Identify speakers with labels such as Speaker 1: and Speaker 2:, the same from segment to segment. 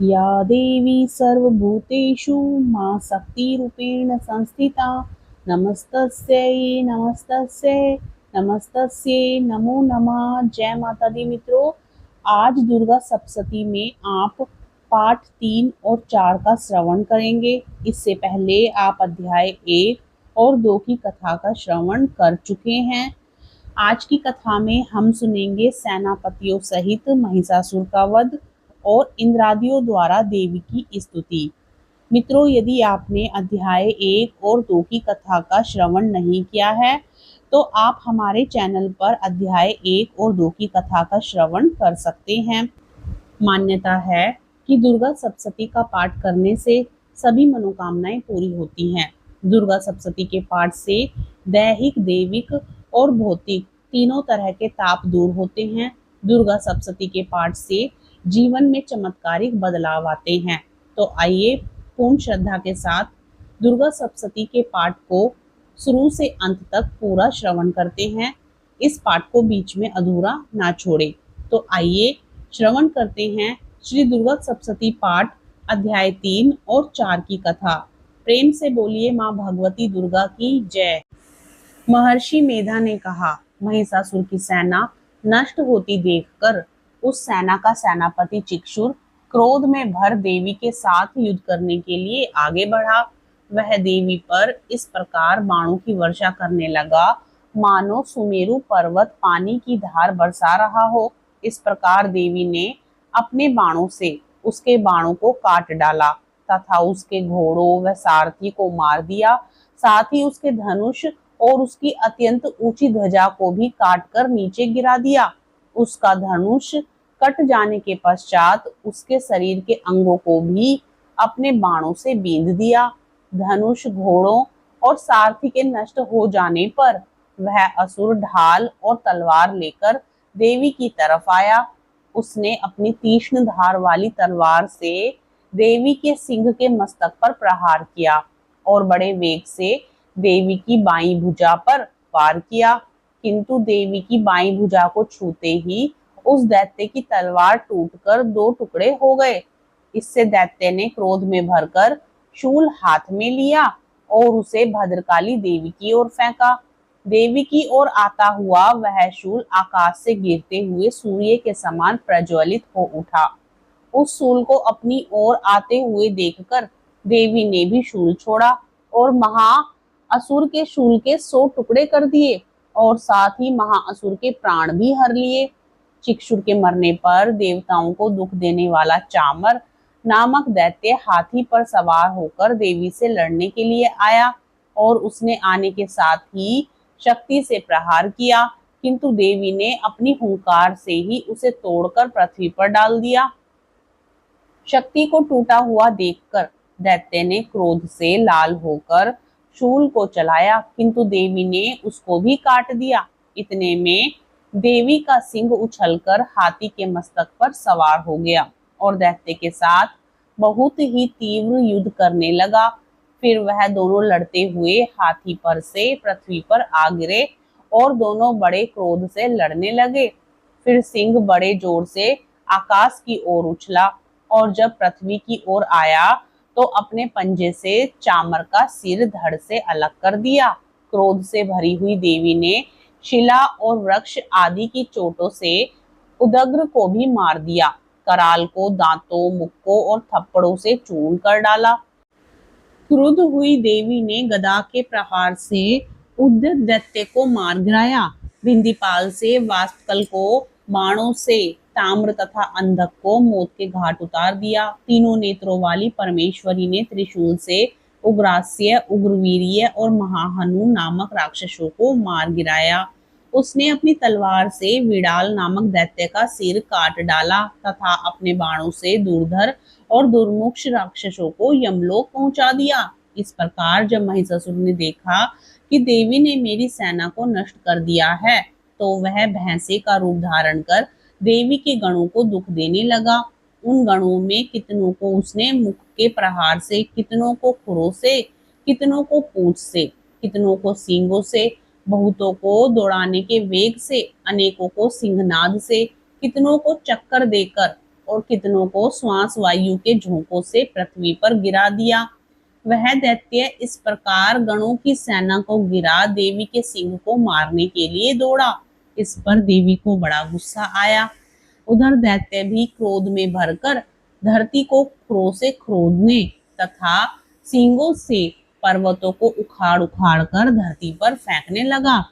Speaker 1: या देवी सर्वभूतेषु मां शक्तिरूपेण संस्थिता नमस्तस्यै नमस्तस्यै नमस्तस्यै नमो नमः। जय माता दी मित्रों, आज दुर्गा सप्तशती में आप पाठ 3 और 4 का श्रवण करेंगे। इससे पहले आप अध्याय 1 और 2 की कथा का श्रवण कर चुके हैं। आज की कथा में हम सुनेंगे सेनापतियों सहित महिषासुर का वध और इंद्रादियों द्वारा देवी की स्तुति। मित्रों, यदि आपने अध्याय 1 और 2 की कथा का श्रवण नहीं किया है तो आप हमारे चैनल पर अध्याय 1 और 2 की कथा का श्रवण कर सकते हैं। मान्यता है कि दुर्गा सप्तशती का पाठ करने से सभी मनोकामनाएं पूरी होती हैं। दुर्गा सप्तशती के पाठ से दैहिक, देविक और भौतिक तीनों तरह के ताप दूर होते हैं। दुर्गा सप्तशती के पाठ से जीवन में चमत्कारिक बदलाव आते हैं। तो आइए पूर्ण श्रद्धा के साथ दुर्गा सप्तशती के पाठ को शुरू से अंत तक पूरा श्रवण करते हैं। इस पाठ को बीच में अधूरा ना छोड़े। तो आइए श्रवण करते हैं श्री दुर्गा सप्तशती पाठ अध्याय 3 और 4 की कथा। प्रेम से बोलिए माँ भगवती दुर्गा की जय। महर्षि मेधा ने कहा, महिषासुर की सेना नष्ट होती देखकर उस सेना का सेनापति चिक्षुर क्रोध में भर देवी के साथ युद्ध करने के लिए आगे बढ़ा। वह देवी पर इस प्रकार बाणों की वर्षा करने लगा मानो सुमेरु पर्वत पानी की धार बरसा रहा हो। इस प्रकार देवी ने अपने बाणों से उसके बाणों को काट डाला तथा उसके घोड़ों व सारथी को मार दिया। साथ ही उसके धनुष और उसकी अत्यंत ऊंची ध्वजा को भी काटकर नीचे गिरा दिया। उसका धनुष कट जाने के पश्चात उसके शरीर के अंगों को भी अपने बाणों से बींध दिया। धनुष, घोड़ों और सारथी के नष्ट हो जाने पर वह असुर ढाल और तलवार लेकर देवी की तरफ आया। उसने अपनी तीक्ष्ण धार वाली तलवार से देवी के सिंह के मस्तक पर प्रहार किया और बड़े वेग से देवी की बाईं भुजा पर वार किया, किंतु देवी की बाईं भुजा को छूते ही उस दैत्य की तलवार टूटकर 2 टुकड़े हो गए। इससे दैत्य ने क्रोध में भरकर शूल हाथ में लिया और उसे भद्रकाली देवी की ओर फेंका। देवी की ओर आता हुआ वह शूल आकाश से गिरते हुए सूर्य के समान प्रज्वलित हो उठा। उस शूल को अपनी ओर आते हुए देखकर देवी ने भी शूल छोड़ा और महाअसुर के शूल के 100 टुकड़े कर दिए और साथ ही महाअसुर के प्राण भी हर लिए। चिक्षुर के मरने पर देवताओं को दुख देने वाला चामर नामक दैत्य हाथी पर सवार होकर देवी से लड़ने के लिए आया और उसने आने के साथ ही शक्ति से प्रहार किया, किंतु देवी ने अपनी हुंकार से ही उसे तोड़कर पृथ्वी पर डाल दिया। शक्ति को टूटा हुआ देखकर दैत्य ने क्रोध से लाल होकर शूल को चलाया, किंतु देवी ने उसको भी काट दिया। इतने में देवी का सिंह उछलकर हाथी के मस्तक पर सवार हो गया और दैत्य के साथ बहुत ही तीव्र युद्ध करने लगा। फिर वह दोनों लड़ते हुए हाथी पर से पृथ्वी पर आ गिरे और दोनों बड़े क्रोध से लड़ने लगे। फिर सिंह बड़े जोर से आकाश की ओर उछला और जब पृथ्वी की ओर आया तो अपने पंजे से चामर का सिर धड़ से अलग कर दिया। क्रोध से भरी हुई देवी ने शिला और वृक्ष आदि की चोटों से उदग्र को भी मार दिया। कराल को दांतों, मुक्कों और थप्पड़ों से चूर्ण कर डाला। क्रुद्ध हुई देवी ने गदा के प्रहार से उद्यत दैत्य को मार गिराया। विंध्यपाल से वास्तकल को बाणों से, ताम्र तथा अंधक को मौत के घाट उतार दिया। तीनों नेत्रों वाली परमेश्वरी ने त्रिशूल से उग्रास्य, उग्रवीर्य और महाहनु नामक राक्षसों को मार गिराया। उसने अपनी तलवार से विडाल नामक दैत्य का सिर काट डाला तथा अपने बाणों से दूरधर और दुर्मुक्ष राक्षसों को यमलोक पहुंचा दिया। इस प्रकार जब महिषासुर ने देखा कि देवी ने मेरी सेना को नष्ट कर दिया है तो वह भैंसे का रूप धारण कर देवी के गणों को दुख देने लगा। उन गणों में कितनों को उसने मुख के प्रहार से, कितनों को खुरों से, कितनों को पूंछ से, कितनों को सींगों से, बहुतों को दौड़ाने के वेग से, अनेकों को सिंहनाद से, कितनों को चक्कर देकर और कितनों को श्वास वायु के झोंकों से पृथ्वी पर गिरा दिया। वह दैत्य इस प्रकार गणों की सेना को गिरा देवी के सिंह को मारने के लिए दौड़ा। इस पर देवी को बड़ा गुस्सा आया। उधर दैत्य भी क्रोध में भरकर धरती को क्रोध से खोदने तथा सींगों से पर्वतों को उखाड़ उखाड़ कर धरती पर फेंकने लगा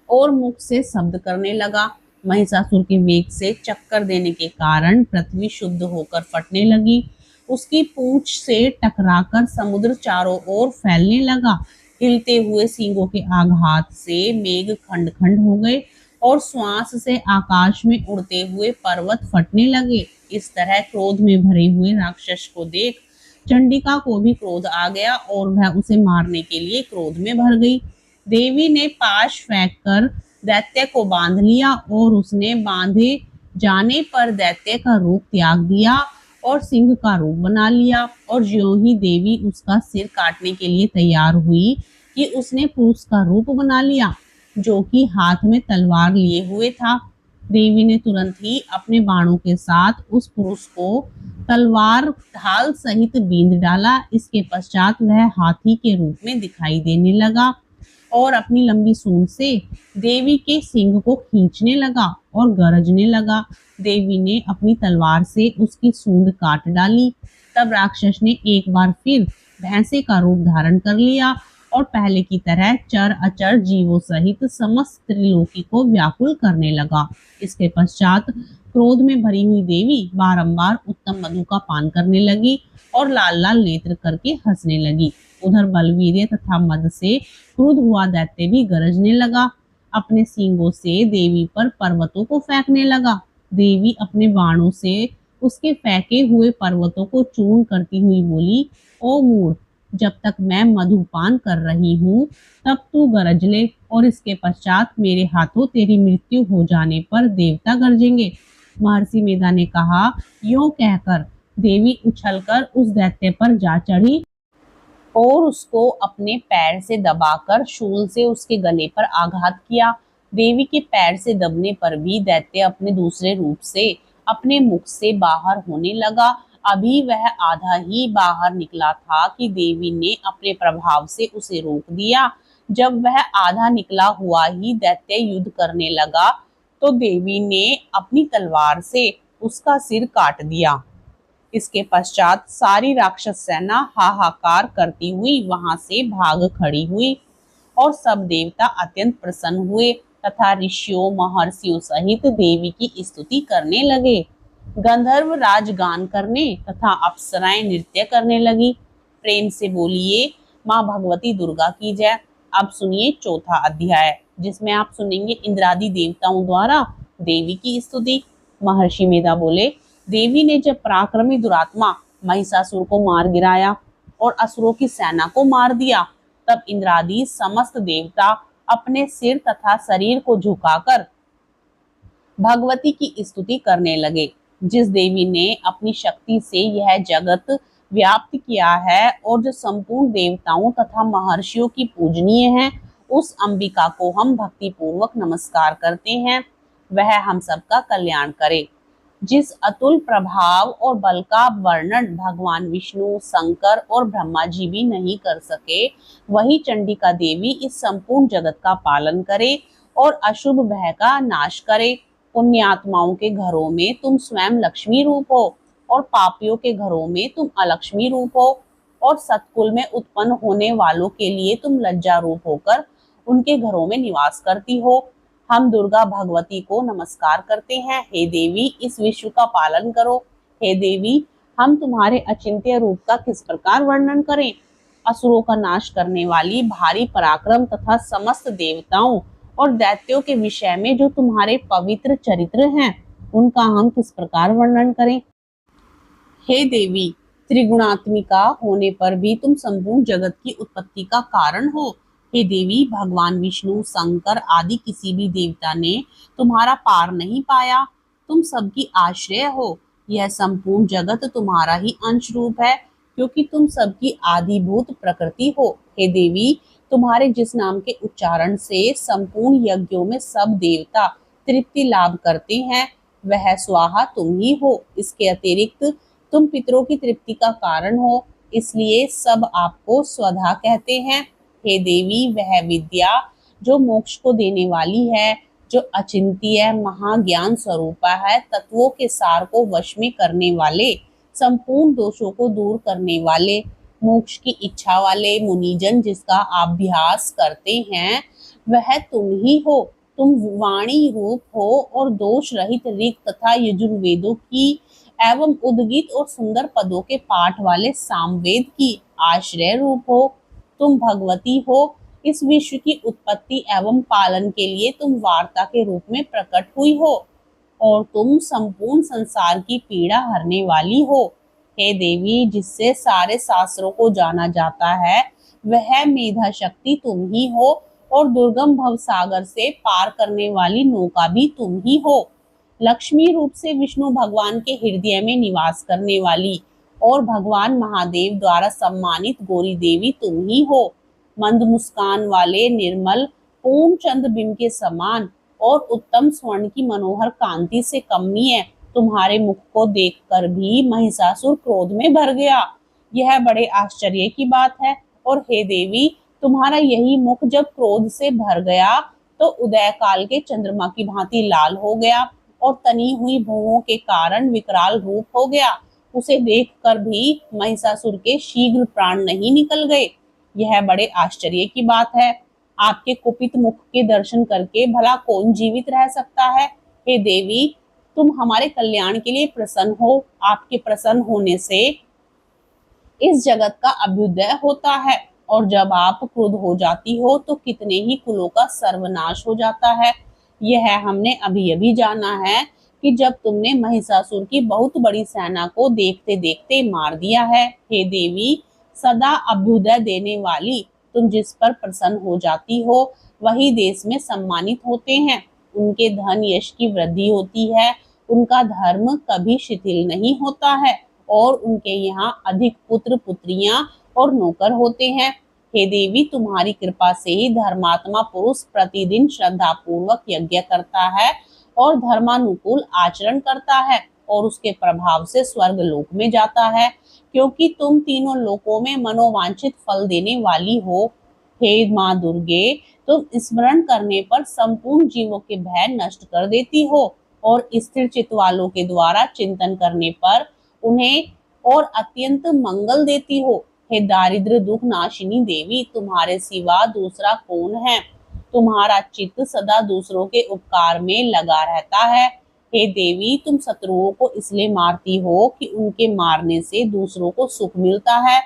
Speaker 1: और मुख से शब्द करने लगा। महिषासुर के वेग से चक्कर देने के कारण पृथ्वी शुद्ध होकर फटने लगी। उसकी पूंछ से टकराकर समुद्र चारों ओर फैलने लगा। हिलते हुए सींगों के आघात से मेघ खंड खंड हो गए और श्वास से आकाश में उड़ते हुए पर्वत फटने लगे। इस तरह क्रोध में भरे हुए राक्षस को देख चंडिका को भी क्रोध आ गया और वह उसे मारने के लिए क्रोध में भर गई। देवी ने पाश फेंक कर दैत्य को बांध लिया और उसने बांधे जाने पर दैत्य का रूप त्याग दिया और सिंह का रूप बना लिया। और ज्यों ही देवी उसका सिर काटने के लिए तैयार हुई कि उसने पुरुष का रूप बना लिया, जो कि हाथ में तलवार लिए हुए था। देवी ने तुरंत ही अपने बाणों के साथ उस पुरुष को तलवार ढाल सहित बींध डाला। इसके पश्चात वह हाथी के रूप में दिखाई देने लगा और अपनी लंबी सूंड से देवी के सिंग को खींचने लगा और गरजने लगा। देवी ने अपनी तलवार से उसकी सूंड काट डाली। तब राक्षस ने एक बार फिर भैंसे का रूप धारण कर लिया और पहले की तरह चर अचर जीवों सहित समस्त त्रिलोकी को व्याकुल करने लगा। इसके पश्चात क्रोध में भरी हुई देवी बारंबार उत्तम मधु का पान करने लगी और लाल लाल नेत्र करके हंसने लगी। उधर बलवीर्य तथा मद से क्रुद्ध हुआ दैत्य भी गरजने लगा। अपने सींगों से देवी पर पर्वतों को फेंकने लगा। देवी अपने बाणों से उसके फेंके हुए पर्वतों को चूर्ण करती हुई बोली, ओ मूढ़, जब तक मैं मधुपान कर रही हूँ तब तू गरज ले और इसके पश्चात मेरे हाथों तेरी मृत्यु हो जाने पर देवता गरजेंगे। महर्षि मेधा ने कहा। यूं कहकर देवी उछलकर उस दैत्य पर जा चढ़ी और उसको अपने पैर से दबाकर शूल से उसके गले पर आघात किया। देवी के पैर से दबने पर भी दैत्य अपने दूसरे रूप से अपने मुख से बाहर होने लगा। अभी वह आधा ही बाहर निकला था कि देवी ने अपने प्रभाव से उसे रोक दिया। जब वह आधा निकला हुआ ही दैत्य युद्ध करने लगा तो देवी ने अपनी तलवार से उसका सिर काट दिया। इसके पश्चात सारी राक्षस सेना हाहाकार करती हुई वहां से भाग खड़ी हुई और सब देवता अत्यंत प्रसन्न हुए तथा ऋषियों महर्षियों सहित देवी की स्तुति करने लगे। गंधर्व राज गान करने तथा अप्सराएं नृत्य करने लगी। प्रेम से बोलिए माँ भगवती दुर्गा की जय। अब सुनिए चौथा अध्याय, जिसमें आप सुनेंगे इंद्रादि देवताओं द्वारा देवी की स्तुति। महर्षि मेधा बोले, देवी ने जब पराक्रमी दुरात्मा महिषासुर को मार गिराया और असुरों की सेना को मार दिया, तब इंद्रादि समस्त देवता अपने सिर तथा शरीर को झुकाकर भगवती की स्तुति करने लगे। जिस देवी ने अपनी शक्ति से यह जगत व्याप्त किया है और जो संपूर्ण देवताओं तथा महर्षियों की पूजनीय है, उस अंबिका को हम भक्ति पूर्वक नमस्कार करते हैं। वह हम सबका कल्याण करे। जिस अतुल प्रभाव और बल का वर्णन भगवान विष्णु, शंकर और ब्रह्मा जी भी नहीं कर सके, वही चंडिका देवी इस संपूर्ण जगत का पालन करे और अशुभ भय का नाश करे। पुण्यात्माओं के घरों में तुम स्वयं लक्ष्मी रूप हो और पापियों के घरों में तुम अलक्ष्मी रूप हो और सत्कुल में उत्पन्न होने वालों के लिए तुम लज्जा रूप होकर उनके घरों में निवास करती हो। हम दुर्गा भगवती को नमस्कार करते हैं। हे देवी, इस विश्व का पालन करो। हे देवी, हम तुम्हारे अचिंत्य रूप का किस प्रकार वर्णन करें। असुरों का नाश करने वाली भारी पराक्रम तथा समस्त देवताओं और दैत्यों के विषय में जो तुम्हारे पवित्र चरित्र हैं, उनका हम किस प्रकार वर्णन करें। हे देवी, त्रिगुणात्मिका होने पर भी तुम संपूर्ण जगत की उत्पत्ति का कारण हो। हे देवी, भगवान विष्णु, शंकर आदि किसी भी देवता ने तुम्हारा पार नहीं पाया। तुम सबकी आश्रय हो। यह संपूर्ण जगत तुम्हारा ही अंश रूप है, क्योंकि तुम सबकी आदिभूत प्रकृति हो। हे देवी, तुम्हारे जिस नाम के उच्चारण से संपूर्ण यज्ञों में सब देवता तृप्ति लाभ करते हैं, वह स्वाहा तुम ही हो। इसके अतिरिक्त तुम पितरों की तृप्ति का कारण हो, इसलिए सब आपको स्वधा कहते हैं। हे देवी, वह विद्या जो मोक्ष को देने वाली है, जो अचिंत्य महाज्ञान स्वरूपा है, तत्वों के सार को वश में करने वाले, संपूर्ण दोषों को दूर करने वाले, मोक्ष की इच्छा वाले मुनिजन जिसका अभ्यास करते हैं, वह तुम ही हो। तुम वाणी रूप हो और दोष रहित ऋग तथा यजुर्वेदों की एवं उद्गीत और सुंदर पदों के पाठ वाले सामवेद की आश्रय रूप हो। तुम भगवती हो। इस विश्व की उत्पत्ति एवं पालन के लिए तुम वार्ता के रूप में प्रकट हुई हो और तुम संपूर्ण संसार की पीड़ा हरने वाली हो। हे देवी, जिससे सारे शास्त्रों को जाना जाता है, वह मेधा शक्ति तुम ही हो और दुर्गम भव सागर से पार करने वाली नौका भी तुम ही हो। लक्ष्मी रूप से विष्णु भगवान के हृदय में निवास करने वाली और भगवान महादेव द्वारा सम्मानित गौरी देवी तुम ही हो। मंद मुस्कान वाले निर्मल पूर्ण चंद्र बिंब के समान और उत्तम स्वर्ण की मनोहर कांति से कमनीय तुम्हारे मुख को देखकर भी महिषासुर क्रोध में भर गया। यह बड़े आश्चर्य की बात है। और हे देवी, तुम्हारा यही मुख जब क्रोध से भर गया तो उदय काल के चंद्रमा की भांति लाल हो गया और तनी हुई भुवों के कारण विकराल रूप हो गया। उसे देखकर भी महिषासुर के शीघ्र प्राण नहीं निकल गए। यह बड़े आश्चर्य की बात है। आपके कुपित मुख के दर्शन करके भला कौन जीवित रह सकता है। हे देवी, तुम हमारे कल्याण के लिए प्रसन्न हो। आपके प्रसन्न होने से इस जगत का अभ्युदय होता है और जब आप क्रुद्ध हो जाती हो तो कितने ही कुलों का सर्वनाश हो जाता है। यह हमने अभी अभी जाना है कि जब तुमने महिषासुर की बहुत बड़ी सेना को देखते देखते मार दिया है। हे देवी, सदा अभ्युदय देने वाली, तुम जिस पर प्रसन्न हो जाती हो वही देश में सम्मानित होते हैं। उनके धन यश की वृद्धि होती है, उनका धर्म कभी शिथिल नहीं होता है और उनके यहाँ अधिक पुत्र पुत्रियां और नौकर होते हैं। हे देवी, तुम्हारी कृपा से ही धर्मात्मा पुरुष प्रतिदिन श्रद्धा पूर्वक यज्ञ करता है और धर्मानुकूल आचरण करता है और उसके प्रभाव से स्वर्ग लोक में जाता है, क्योंकि तुम तीनों लोकों में मनोवांछित फल देने वाली हो। हे माँ दुर्गे, तुम स्मरण करने पर संपूर्ण जीवों के भय नष्ट कर देती हो और स्थिर चित्त वालों के द्वारा चिंतन करने पर उन्हें और अत्यंत मंगल देती हो। हे दारिद्र दुख नाशिनी देवी, तुम्हारे सिवा दूसरा कौन है। तुम्हारा चित्त सदा दूसरों के उपकार में लगा रहता है। हे देवी, तुम शत्रुओं को इसलिए मारती हो कि उनके मारने से दूसरों को सुख मिलता है।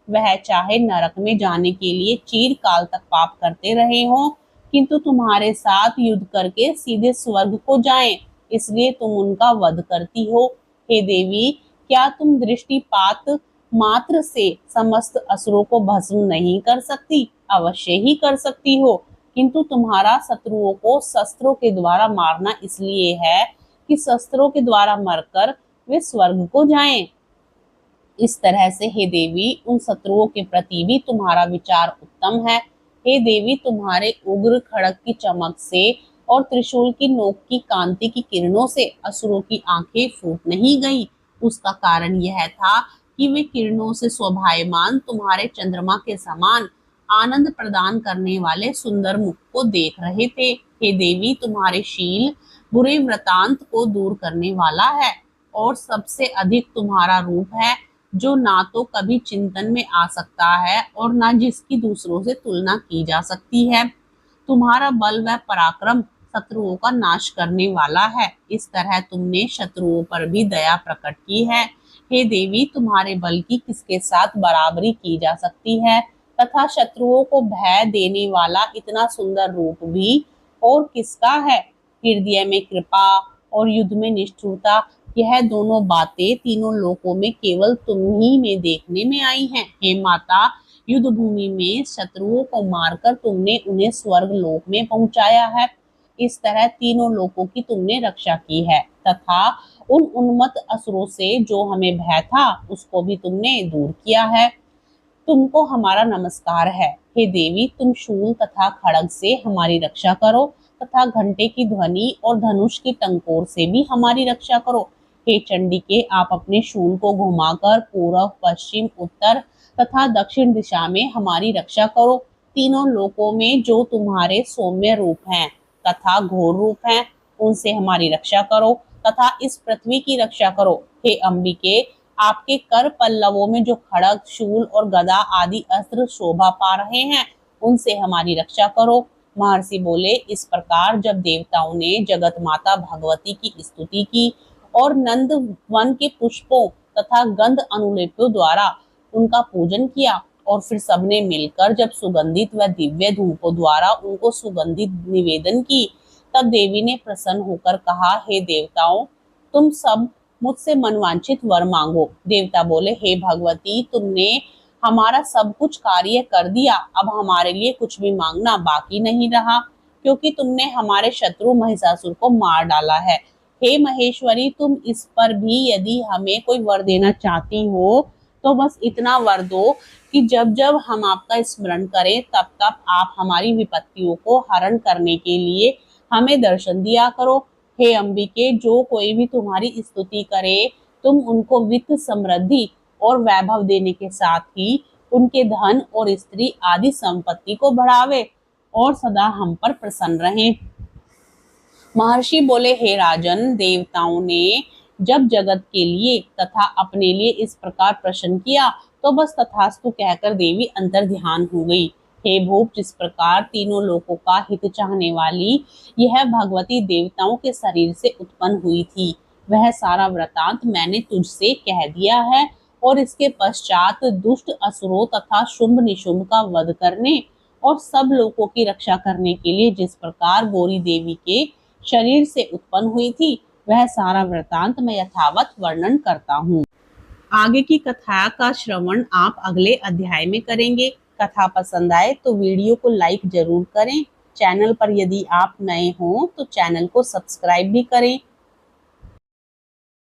Speaker 1: वह चाहे नरक में जाने के लिए चीर काल तक पाप करते रहे हो, किंतु तुम्हारे साथ युद्ध करके सीधे स्वर्ग को जाएं, इसलिए तुम उनका वध करती हो। हे देवी, क्या तुम दृष्टिपात मात्र से समस्त असुरों को भस्म नहीं कर सकती? अवश्य ही कर सकती हो, किंतु तुम्हारा शत्रुओं को शस्त्रों के द्वारा मारना इसलिए है कि शस्त्रों के द्वारा मरकर वे स्वर्ग को जाएं। इस तरह से हे देवी, उन शत्रुओं के प्रति भी तुम्हारा विचार उत्तम है। हे देवी, तुम्हारे उग्र खड़ग की चमक से और त्रिशूल की नोक की कांति की किरणों से असुरों की आंखें फूट नहीं गई। उसका कारण यह था कि वे किरणों से शोभायमान तुम्हारे चंद्रमा के समान आनंद प्रदान करने वाले सुंदर मुख को देख रहे थे। हे देवी, तुम्हारे शील बुरे वृतांत को दूर करने वाला है और सबसे अधिक तुम्हारा रूप है, जो ना तो कभी चिंतन में आ सकता है और ना जिसकी दूसरों से तुलना की जा सकती है। तुम्हारा बल व पराक्रम शत्रुओं का नाश करने वाला है। इस तरह तुमने शत्रुओं पर भी दया प्रकट की है। हे देवी, तुम्हारे बल की किसके साथ बराबरी की जा सकती है, तथा शत्रुओं को भय देने वाला इतना सुंदर रूप भी और किसका है। हृदय में कृपा और युद्ध में निष्ठुरता, यह दोनों बातें तीनों लोकों में केवल तुम ही में देखने में आई हैं। हे माता, युद्ध भूमि में शत्रुओं को मारकर तुमने उन्हें स्वर्ग लोक में पहुंचाया है। इस तरह तीनों लोकों की तुमने रक्षा की है तथा उन उन्मत्त असुरों से जो हमें भय था उसको भी तुमने दूर किया है। तुमको हमारा नमस्कार है। हे देवी, तुम शूल तथा खड़ग से हमारी रक्षा करो तथा घंटे की ध्वनि और धनुष की टंकोर से भी हमारी रक्षा करो। हे चंडिके, आप अपने शूल को घुमाकर पूर्व, पश्चिम, उत्तर तथा दक्षिण दिशा में हमारी रक्षा करो। तीनों लोकों में जो तुम्हारे सौम्य रूप हैं तथा घोर रूप हैं, उनसे हमारी रक्षा करो तथा इस पृथ्वी की रक्षा करो। हे अंबिके, आपके कर पल्लवों में जो खड़ग, शूल और गदा आदि अस्त्र शोभा पा रहे हैं, उनसे हमारी रक्षा करो। महर्षि बोले, इस प्रकार जब देवताओं ने जगत माता भगवती की स्तुति की और नंद वन के पुष्पों तथा गंध अनुलेपों द्वारा उनका पूजन किया और फिर सबने मिलकर जब सुगंधित व दिव्य धूपों द्वारा उनको सुगंधित निवेदन की, तब देवी ने प्रसन्न होकर कहा, हे देवताओं, तुम सब मुझसे मनवांछित वर मांगो। देवता बोले, हे भगवती, तुमने हमारा सब कुछ कार्य कर दिया, अब हमारे लिए कुछ भी मांगना बाकी नहीं रहा, क्योंकि तुमने हमारे शत्रु महिषासुर को मार डाला है। हे महेश्वरी, तुम इस पर भी यदि हमें कोई वर देना चाहती हो तो बस इतना वर दो कि जब जब हम आपका स्मरण करें तब तब आप हमारी विपत्तियों को हरण करने के लिए हमें दर्शन दिया करो। हे अंबिके, जो कोई भी तुम्हारी स्तुति करे, तुम उनको वित्त, समृद्धि और वैभव देने के साथ ही उनके धन और स्त्री आदि संपत्ति को बढ़ावे और सदा हम पर प्रसन्न रहें। महर्षि बोले, हे राजन, देवताओं ने जब जगत के लिए तथा अपने लिए इस प्रकार प्रश्न किया तो बस तथास्तु कहकर देवी अंतर ध्यान हो गई। हे भूप, जिस प्रकार तीनों लोकों का हित चाहने वाली यह भगवती देवताओं के शरीर से उत्पन्न हुई थी, वह सारा वृतांत मैंने तुझसे कह दिया है और इसके पश्चात दुष्ट असुरों तथा शुंभ निशुंभ का वध करने और सब लोगों की रक्षा करने के लिए जिस प्रकार गौरी देवी के शरीर से उत्पन्न हुई थी, वह सारा वृतांत मैं यथावत वर्णन करता हूँ। आगे की कथा का श्रवण आप अगले अध्याय में करेंगे। कथा पसंद आए तो वीडियो को लाइक जरूर करें। चैनल पर यदि आप नए हो तो चैनल को सब्सक्राइब भी करें